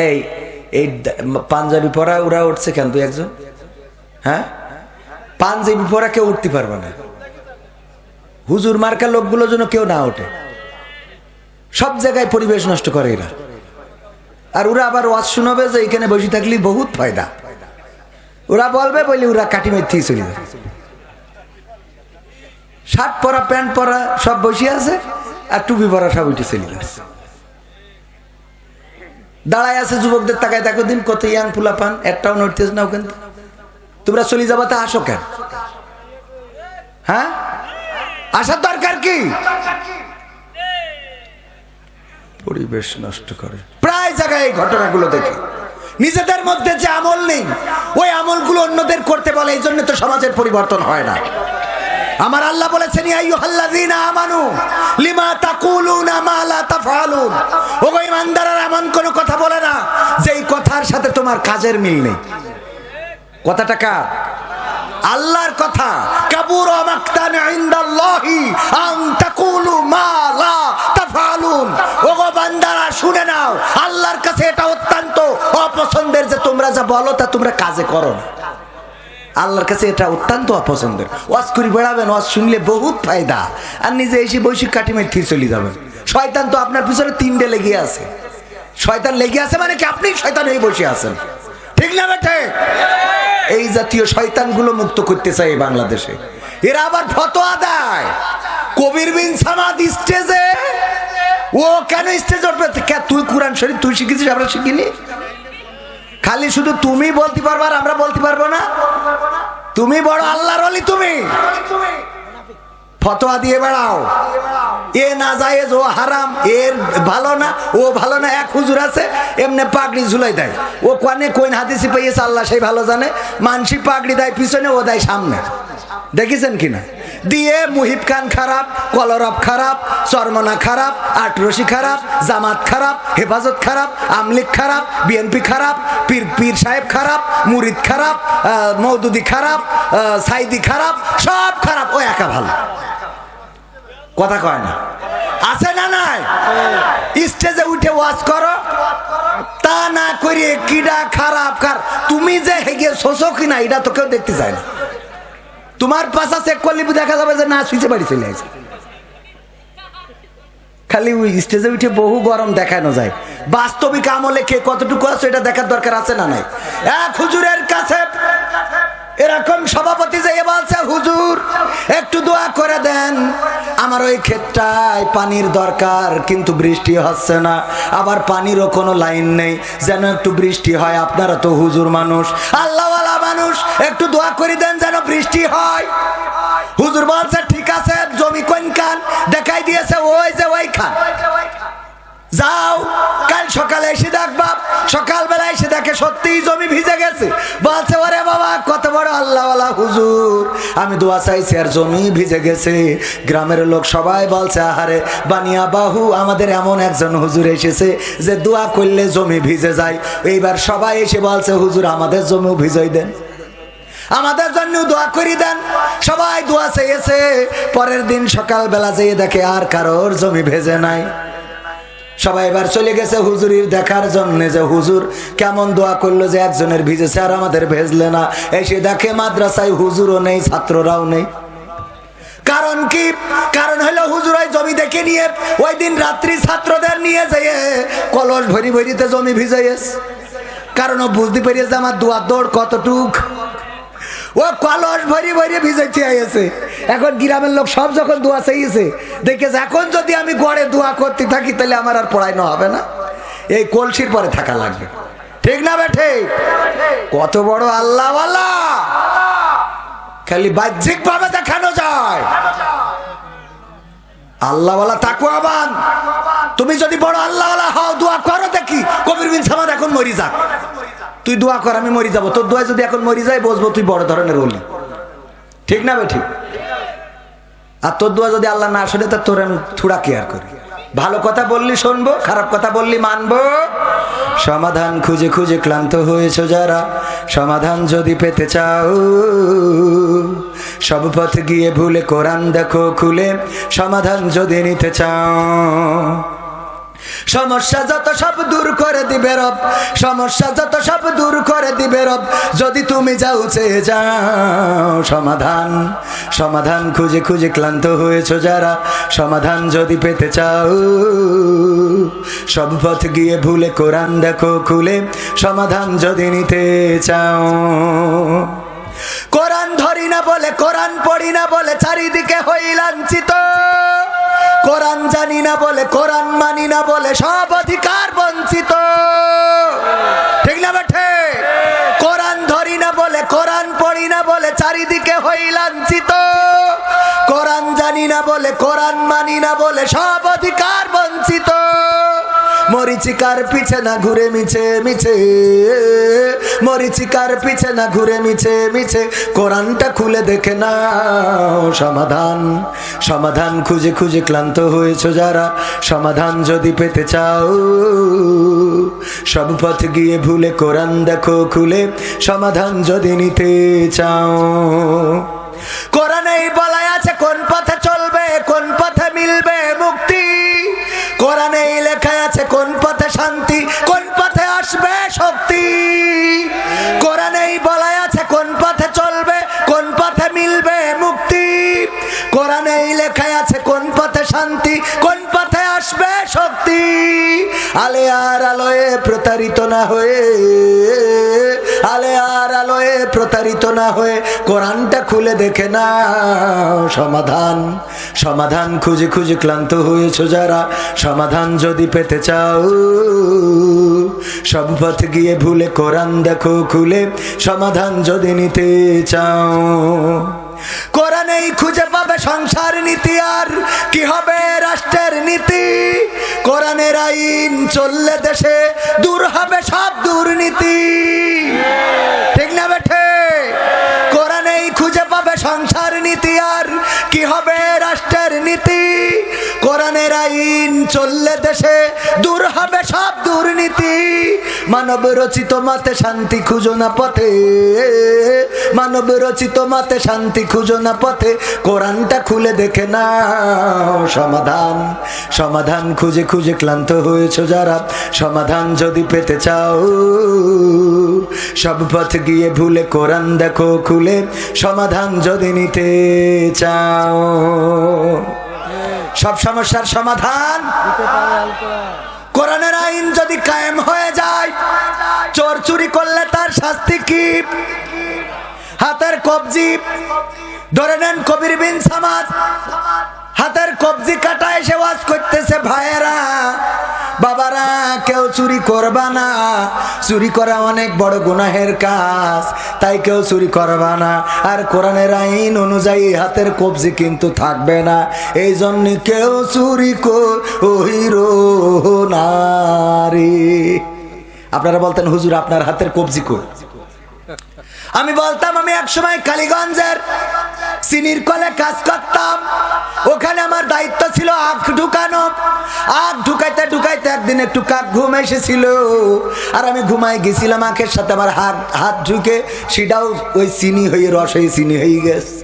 এই এই পাঞ্জাবি পরা ওরা উঠছে কেন? তুই একজন, হ্যাঁ, পাঞ্জাবি পরা কেউ উঠতে পারবে না। হুজুর মার্কা লোকগুলো যেন কেউ না ওঠে। সব জায়গায় পরিবেশ নষ্ট করে এরা। আর ওরা আবার ওয়াজ শোনাবে যে এখানে বসে থাকলে বহুত ফায়দা। ওরা বলবে বলে ওরা কাটি মেথি চলে যাবে। শার্ট পরা প্যান্ট পরা সব বসে আছে, আর টুপি পরা সব উঠে চলে যাচ্ছে। দাঁড়ায় আছে যুবকদের তাকায় দেখো দিন কত ইয়াং ফুলা পান, একটাও নড়তেছ না ওখান। তোমরা চলে যাবা তা আসো কেন? হ্যাঁ, আসার দরকার কি? পরিবেশ নষ্ট করে প্রায় জায়গায় এই ঘটনাগুলো দেখি। নিজেদের মধ্যে যে আমল নেই ওই আমলগুলো অন্যদের করতে বলে, এই জন্য তো সমাজের পরিবর্তন হয় না। আমার আল্লাহ বলেছেন ইয়া আইয়ুহাল্লাযীনা আমানু লিমা তাকুলুনা মা লা তাফআলুন। ওগো ঈমানদাররা, এমন কোন কথা বলে না যেই কথার সাথে তোমার কাজের মিল নেই। কথাটা কার? আল্লাহর কথা। কাবুরা মাকতান ইনদাল্লাহি আন তাকুলু মা লা তাফআলুন। ওগো বান্দারা শুনে নাও, আল্লাহর কাছে এটা অত্যন্ত অপছন্দের যে তোমরা যা বলো তা তোমরা কাজে করো না। আল্লাহর কাছে এটা অত্যন্ত অপছন্দের। ওয়াজ করি বেড়াবেন, ওয়াজ শুনলে বহুত ফায়দা, আর নিজে এসে বৈশিক কাটি মেরে চলে যাবেন। শয়তান তো আপনার পিছনে তিনটে লেগে আছে। শয়তান লেগে আছে মানে কি আপনি শয়তান হয়ে বসে আছেন, ঠিক না বেটে? এই জাতীয় শয়তানগুলো মুক্ত করতে চাই বাংলাদেশে। এরা আবার ফতোয়া দেয়। কবির বিন সামাদ স্টেজে, ও কেন স্টেজে উঠবে? তুই কোরআন শরীফ তুই শিখেছিস, আমরা শিখিনি? খালি শুধু তুমি বলতে পারবা আর আমরা বলতে পারবো না? তুমি বড় আল্লাহর ওলি, তুমি ফতোয়া দিয়ে বেড়াও এ না জায়েজ, ও হারাম, এর ভালো না, ও ভালো না। এক হুজুর আছে এমনি পাগড়ি ঝুলাই দেয়, ও কোনে কোন হাদিসে পেয়েছে আল্লাহ সেই ভালো জানে। মানসি পাগড়ি দেয় পিছনে, ও দেয় সামনে। দেখেছেন কিনা? দিয়ে মুহিব খান খারাপ, কলরব খারাপ, চরমনা খারাপ, আটরশি খারাপ, জামাত খারাপ, হেফাজত খারাপ, আমলিক খারাপ, বিএনপি খারাপ, পীর সাহেব খারাপ, মুরিদ খারাপ, মৌদুদি খারাপ, সাইদি খারাপ, সব খারাপ, ও একা ভালো। কথা কয় না? আছে না নাই? স্টেজে উঠে ওয়াজ করো, তা না করে কিডা খারাপ কার তুমি যে হেগে শোষো কিনা এটা তো কেউ দেখতে চায় না। তোমার পাশা চেক করলে দেখা যাবে যে না সুইচে বাড়ি চলে আসে। খালি ওই স্টেজে উঠে বহু গরম দেখানো যায়, বাস্তবিক আমলে কে কতটুকু আছে এটা দেখার দরকার আছে না নাই? এক হুজুরের কাছে এরকম সভাপতি যে বলছে, হুজুর একটু দোয়া করে দেন, আমার ওই ক্ষেতটায় পানির দরকার কিন্তু বৃষ্টি হচ্ছে না, আবার পানিরও কোনো লাইন নেই, যেন একটু বৃষ্টি হয়। আপনারা তো হুজুর মানুষ, আল্লাহওয়ালা মানুষ, একটু দোয়া করে দেন যেন বৃষ্টি হয়। হুজুর বলছে ঠিক আছে, জমি কোন খান? দেখাই দিয়েছে ওই যে ওই খান, যাও কাল সকালে এসে দেখবা। সকালবেলা এসে দেখে সত্যিই জমি ভিজে গেছে। বলছে ওরে বাবা, কত বড় আল্লাহওয়ালা হুজুর, আমি দোয়া চাইছি আর জমি ভিজে গেছে। গ্রামের লোক সবাই বলছে আহারে বানিয়া বাহু, আমাদের এমন একজন হুজুর এসেছে যে দোয়া করলে জমি ভিজে যায়। এইবার সবাই এসে বলছে হুজুর আমাদের জমিও ভিজাই দেন, আমাদের জন্য দোয়া করি দেন। সবাই দোয়া চেয়েছে। পরের দিন সকালবেলা যেয়ে দেখে আর কারোর জমি ভেজে নাই। সবাই এবার চলে গেছে হুজুরির দেখার জন্য যে হুজুর কেমন দোয়া করলো যে একজনের ভিজেছে আর আমাদের ভেজলে না। এসে দেখে মাদ্রাসায় হুজুরও নেই, ছাত্ররাও নেই। কারণ কি? কারণ হলো হুজুর ওই জমি দেখে নিয়ে ওই দিন রাত্রি ছাত্রদের নিয়ে যেয়ে কলস ভরি ভরিতে জমি ভিজাইয়েছে। কারণ ও বুঝতে পেরেছে আমার দোয়ার দৌড় কতটুক। ও কলস ভরি ভরি ভিজাইতে আইছে। এখন গ্রামের লোক সব যখন দোয়া চাইছে দেখেছে এখন যদি আমি গড়ে দোয়া করতে থাকি তাহলে আমার আর পড়ানো হবে না, এই কলসির পরে থাকা লাগবে, ঠিক না বেঠে? কত বড় আল্লাহওয়ালা, খালি বাহ্যিক ভাবে দেখানো যায়। আল্লাহওয়ালা তাকওয়াবান। তুমি যদি বড় আল্লাহওয়ালা হও দোয়া করো দেখি। কবির বিন সামাদ এখন মরি যাক, তুই দোয়া কর আমি মরি যাবো, তোর দোয়া যদি এখন মরি যায় বুঝবো তুই বড় ধরনের ওলি, ঠিক না বে ঠিক? আর তোর দোয়া যদি আল্লাহ না শুনে তা তোর আমি থুড়া কেয়ার করি। ভালো কথা বললি শুনবো, খারাপ কথা বললি মানবো। সমাধান খুঁজে খুঁজে ক্লান্ত হয়েছো যারা, সমাধান যদি পেতে চাও সব পথ গিয়ে ভুলে কোরআন দেখো খুলে, সমাধান যদি নিতে চাও সমস্যা যত সব দূর করে দিবে রব, সমস্যা যত সব দূর করে দিবে রব, যদি তুমি যাও চেয়ে যাও সমাধান। সমাধান খুঁজে খুঁজে ক্লান্ত হয়েছো যারা, সমাধান যদি পেতে চাও, সব পথ গিয়ে ভুলে কোরআন দেখো খুলে, সমাধান যদি নিতে চাও। কোরআন ধরি না বলে, কোরআন পড়ি না বলে চারিদিকে হই লাঞ্ছিত, কোরআন জানি না বলে, কোরআন মানি না বলে সব অধিকার বঞ্চিত। ঠিক না বেঠে? কোরআন ধরি না বলে, কোরআন পড়ি না বলে চারিদিকে হই লাঞ্ছিত, কোরআন জানি না বলে, কোরআন মানি না বলে সব অধিকার বঞ্চিত। মরিচিকার পিছে না ঘুরে মিছে মিছে, মরিচিকার পিছে না ঘুরে মিছে মিছে, কোরআনটা খুলে দেখে নাও সমাধান। সমাধান খুঁজে খুঁজে ক্লান্ত হয়েছো যারা, সমাধান যদি পেতে চাও, সব পথ গিয়ে ভুলে কোরআন দেখো খুলে, সমাধান যদি নিতে চাও। কোরআনেই বলা আছে কোন পথে চলবে, কোন পথে মিলবে মুক্তি, কোরআনেই লেখা আছে কোন পথে শান্তি, কোন পথে আসবে শক্তি। কোরআনেই বলা আছে কোন পথে চলবে, কোন পথে মিলবে মুক্তি, কোরআনেই লেখা আছে কোন পথে শান্তি, কোন পথে আসবে শক্তি। আলে আর আলোয় প্রতারিত না হয়ে, আলে আর আলোয় প্রতারিত না হয়ে, কোরআনটা খুলে দেখে নাও সমাধান। সমাধান খুঁজে খুঁজে ক্লান্ত হয়েছো যারা, সমাধান যদি পেতে চাও, সব পথ গিয়ে ভুলে কোরআন দেখো খুলে, সমাধান যদি নিতে চাও। কোরআনেই খুঁজে পাবে সংসার নীতি, আর কি হবে রাষ্ট্রের নীতি, কোরআনের আইন চললে দেশে দূর হবে সব দুর্নীতি। ঠিক না বেঠে? কোরআনেই খুঁজে পাবে সংসার নীতি, আর কি হবে রাষ্ট্রের নীতি, কোরআনের আইন চললে দেশে দূর হবে সব দুর্নীতি। মানব রচিত মতে শান্তি খুঁজো না পথে, মানব রচিত মতে শান্তি খুঁজো না পথে, কোরআনটা খুলে দেখে নাও সমাধান। সমাধান খুঁজে খুঁজে ক্লান্ত হয়েছো যারা, সমাধান যদি পেতে চাও, সব পথ গিয়ে ভুলে কোরআন দেখো খুলে, সমাধান যদি নিতে চাও। সব সমস্যার সমাধান কোরআনের আইন যদি কায়েম হয়ে যায়, চোর চুরি করলে তার শাস্তি কি, হাতের কবজি ধরে নেন কবির বিন সামাদ, হাতের কবজি কাটা এসে ওয়াজ করতেছে, ভাইয়েরা বাবারা কেউ চুরি করবা না, চুরি করা অনেক বড় গুনাহের কাজ, তাই কেউ চুরি করবা না। আর কোরআনের আইন অনুযায়ী হাতের কবজি কিন্তু থাকবে না, এই জন্য কেউ চুরি কইরো না রে। আপনারা বলতেন হুজুর আপনার হাতের কবজি কই? আমি বলতাম আমি একসময় কালীগঞ্জের চিনির কলে কাজ করতাম, ওখানে আমার দায়িত্ব ছিল আখ ঢুকানো। আখ ঢুকাইতে ঢুকাইতে একদিন একটু কাক ঘুম এসেছিল, আর আমি ঘুমাই গেছিলাম, আখের সাথে আমার হাত ঢুকে সেটাও ওই চিনি হয়ে রস হয়ে চিনি হয়ে গেছে।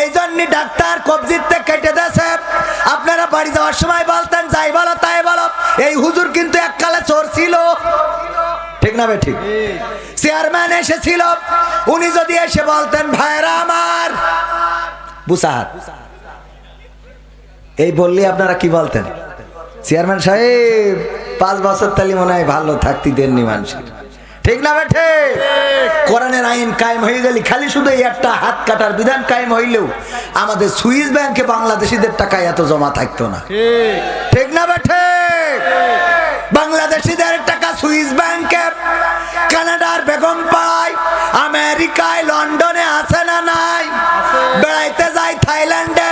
এই জন্য ডাক্তার কবজিতে কেটে দেছে। আপনারা বাড়ি যাওয়ার সময় বলতেন যাই বলো তাই বলো, এই হুজুর কিন্তু এককালে চোর ছিল। ঠিক না বে ঠিক? চেয়ারম্যান এসেছিল, উনি যদি এসে বলতেন ভাইরা আমার বুসাহাত, এই বললে আপনারা কি বলতেন? চেয়ারম্যান সাহেব 5 বছর তালি মনে হয় ভালো থাকতে দেননি মানুষের। ঠিক না বেঠে? কোরআনের আইন কায়েম হয়ে গেলে খালি শুধু একটা হাত কাটার বিধান কায়েম হইলেও আমাদের সুইস ব্যাংকে বাংলাদেশিদের টাকা এত জমা থাকতো না। ঠিক না বেঠে? বাংলাদেশিদের টাকা সুইস ব্যাংকে, কানাডার বেগম পাড়ায়, আমেরিকায়, লন্ডনে আছে না নাই? বেড়াইতে যায় থাইল্যান্ডে,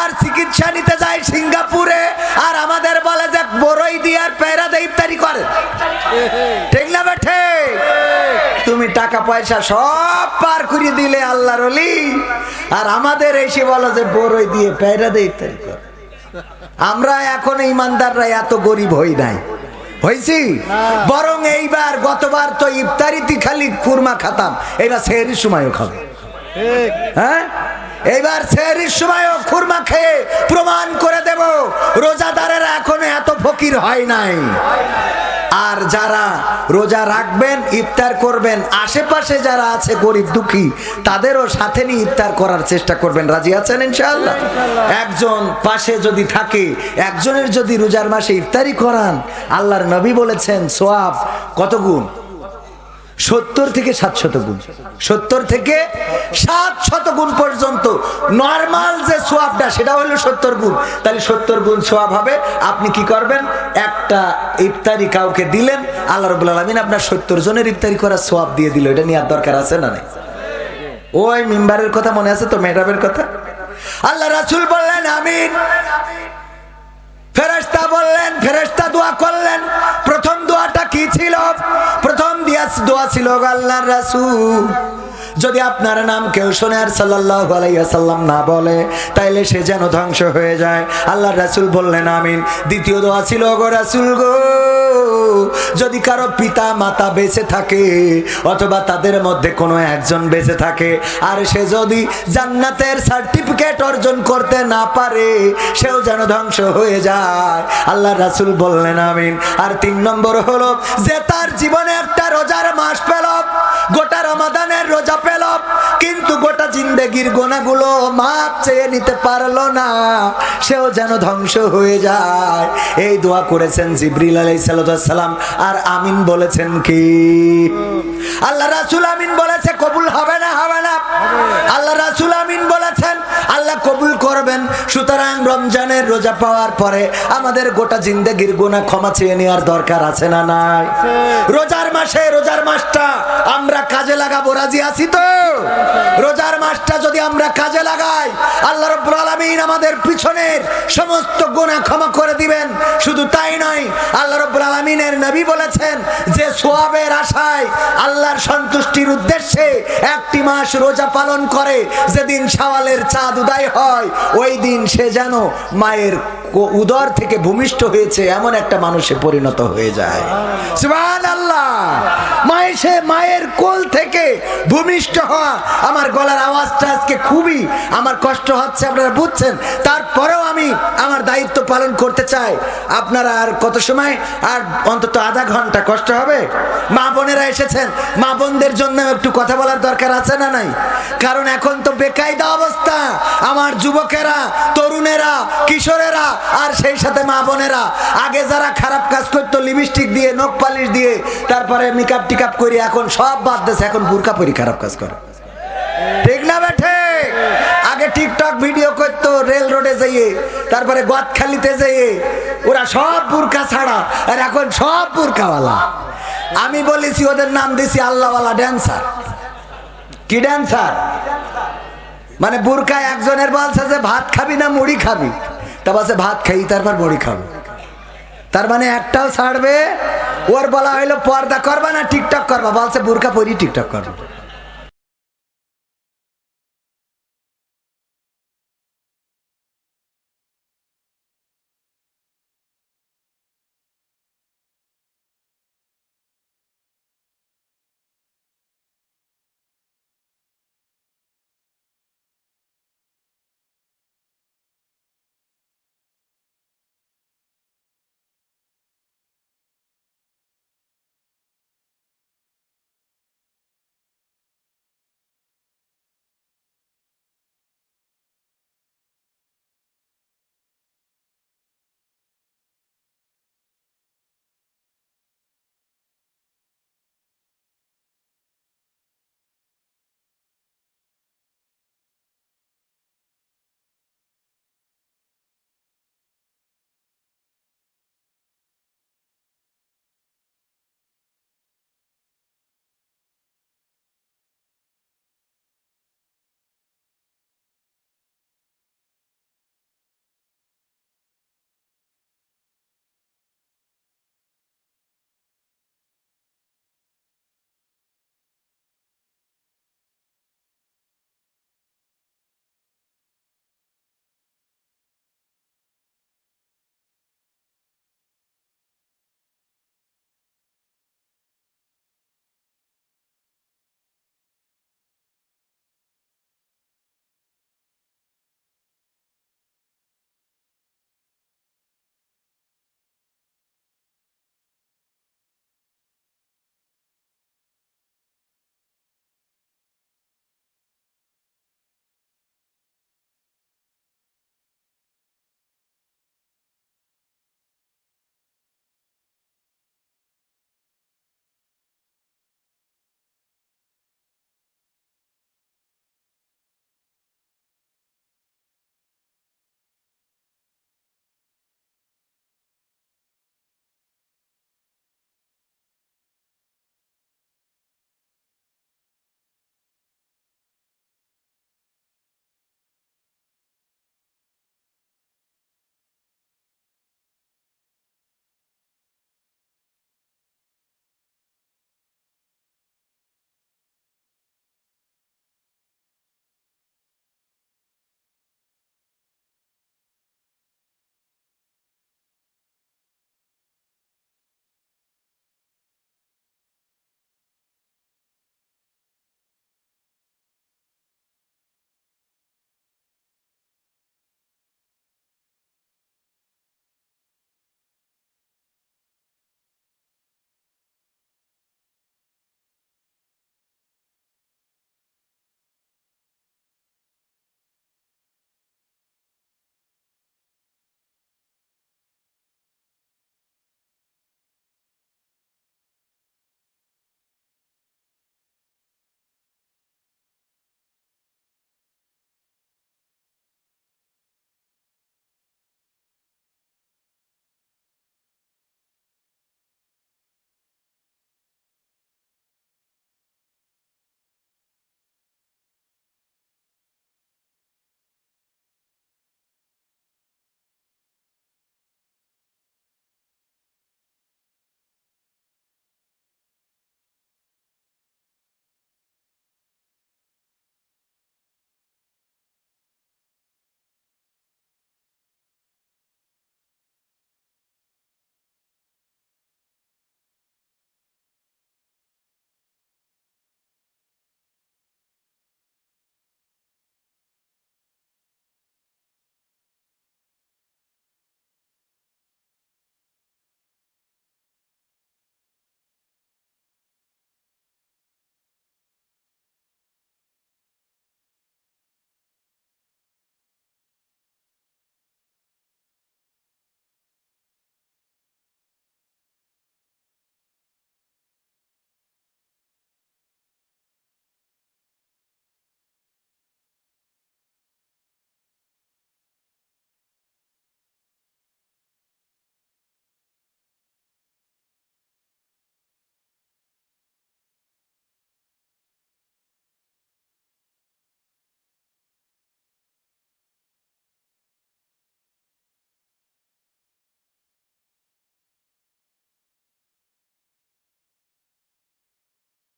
আর চিকিৎসা নিতে যায় সিঙ্গাপুরে, আর আমাদের বলে যে বড়ই দিয়ে আর পেরা দিয়ে ইফতারি করে। ঠিক না বেঠে? তুমি টাকা পয়সা সব পার করে দিলে আল্লাহর ওলি, আর আমাদের এসে বলো যে বড়ই দিয়ে পেরা দিয়ে ইফতারি করে। আমরা এখন ইমানদাররা এত গরিব হই নাই, হয়েছি? বরং এইবার গতবার তো ইফতারিতে খালি কুরমা খাতাম, এবার সেহরির সময়ও খাবো। হ্যাঁ, এইবার সেহরির সময়ও খুরমা খেয়ে প্রমাণ করে দেব রোজাদারেরা এখনো এত ফকির হয় নাই। আর যারা রোজা রাখবেন, ইফতার করবেন, আশেপাশে যারা আছে গরিব দুঃখী তাদেরও সাথে নিয়ে ইফতার করার চেষ্টা করবেন। রাজি আছেন ইনশাআল্লাহ? একজন পাশে যদি থাকে, একজনের যদি রোজার মাসে ইফতারি করান, আল্লাহর নবী বলেছেন সওয়াব কত গুণ? 70 থেকে 700 গুণ। 70 থেকে 700 গুণ পর্যন্ত নরমাল যে সোয়াবটা সেটা হলো 70 গুণ। তাহলে 70 গুণ সোয়াব হবে। আপনি কি করবেন? একটা ইফতারি কাউকে দিলেন, আল্লাহ রাব্বুল আলামিন আপনার 70 জনের ইফতারি করার সোয়াব দিয়ে দিল। এটা নেওয়ার দরকার আছে না নাই? ওই মিম্বারের কথা মনে আছে তো, মেহরাবের কথা? আল্লাহ রাসূল বললেন আমিন, ফেরেশতা বললেন, ফেরেশতা দোয়া করলেন। প্রথম দোয়াটা কি ছিল? প্রথম দোয়া ছিল, আল্লাহর রাসূল যদি আপনার নাম কেউ শোনে আর সাল্লাল্লাহু আলাইহি ওয়াসাল্লাম না বলে তাইলে সে যেন ধ্বংস হয়ে যায়। আল্লাহর রাসূল বললেন আমিন। দ্বিতীয় দোয়া ছিল, গো রাসূল গো, যদি কারো পিতা মাতা বেঁচে থাকে অথবা তাদের মধ্যে কোনো একজন বেঁচে থাকে আর সে যদি জান্নাতের সার্টিফিকেট অর্জন করতে না পারে সেও যেন ধ্বংস হয়ে যায়। আল্লাহর রাসূল বললেন আমিন। আর 3 নম্বর হলো যে তার জীবনে একটা রোজার মাস পেল, গোটা রমাদানের রোজা পেল, কিন্তু গোটা জিন্দেগির গুনাহগুলো মাপ চেয়ে নিতে পারলো না, সেও যেন ধ্বংস হয়ে যায়। এই দোয়া করেছেন জিবরিল আলাইহিস সালাম। আর আমিন বলেছেন কি? আল্লাহ রাসূল আমিন বলেছে, কবুল হবে না? হবে না। আল্লাহ রাসূল আমিন বলেছেন, আল্লাহ কবুল করবেন। সুতরাং রমজানের রোজা পাওয়ার পরে আমাদের গোটা জিন্দেগির গুনাহ ক্ষমা চেয়ে নেওয়ার দরকার আছে না নাই? রোজার মাসে, রোজার মাসটা আমরা কাজে লাগাবো। রাজি আছি তো? রোজার মাসটা যদি আমরা কাজে লাগাই, আল্লাহ রাব্বুল আলামিন আমাদের পিছনের সমস্ত গুনাহ ক্ষমা করে দিবেন। শুধু তাই নয়, আল্লাহ রাব্বুল আলামিনের নবী বলেছেন যে সওয়াবের আশায় আল্লাহর সন্তুষ্টির উদ্দেশ্যে একটি মাস রোজা পালন করে, যেদিন শাওয়ালের চাঁদ উদয় হয় ওই দিন সে যেন মায়ের উদর থেকে ভূমিষ্ঠ হয়েছে এমন একটা মানুষে পরিণত হয়ে যায়। সুবহানাল্লাহ। মায়ের কোল থেকে ভূমিষ্ঠ হওয়া। আমার গলার আওয়াজটা আজকে খুবই আমার কষ্ট হচ্ছে, আপনারা বুঝছেন। তারপরেও আমি আমার দায়িত্ব পালন করতে চাই। আপনারা আর কত সময়? আর অন্তত আধা ঘন্টা কষ্ট হবে। মা বোনেরা এসেছেন, মা বোনদের জন্য একটু কথা বলার দরকার আছে না নাই? কারণ এখন তো বেকায়দা অবস্থা। আমার যুবকেরা, তরুণেরা, কিশোরেরা আর সেই সাথে মা বোনেরা আগে যারা খারাপ কাজ করতো লিপস্টিক দিয়ে, নখ পালিশ দিয়ে, তারপরে মেকআপ টিকআপ করে, এখন সব বাদ দিয়েছে, এখন বুরকা পরি খারাপ কাজ করে। ঠিক না বেঠে? আগে টিকটক ভিডিও করতো রেল রোডে যেয়ে, তারপরে গদখালিতে যেয়ে, ওরা সব বুরকা ছাড়া, আর এখন সব বুরকাওয়ালা। আমি বলেছি ওদের নাম দিছি আল্লাহওয়ালা ড্যান্সার। কি ড্যান্সার? মানে বুরকায় একজনের বলছে যে ভাত খাবি না মুড়ি খাবি, তা বলছে ভাত খাই তারপর মুড়ি খাবো। তার মানে একটাও ছাড়বে। ওর বলা হইলো পর্দা করবা না টিকটক করবা, বলছে বুরকা পরি টিকটক করবো।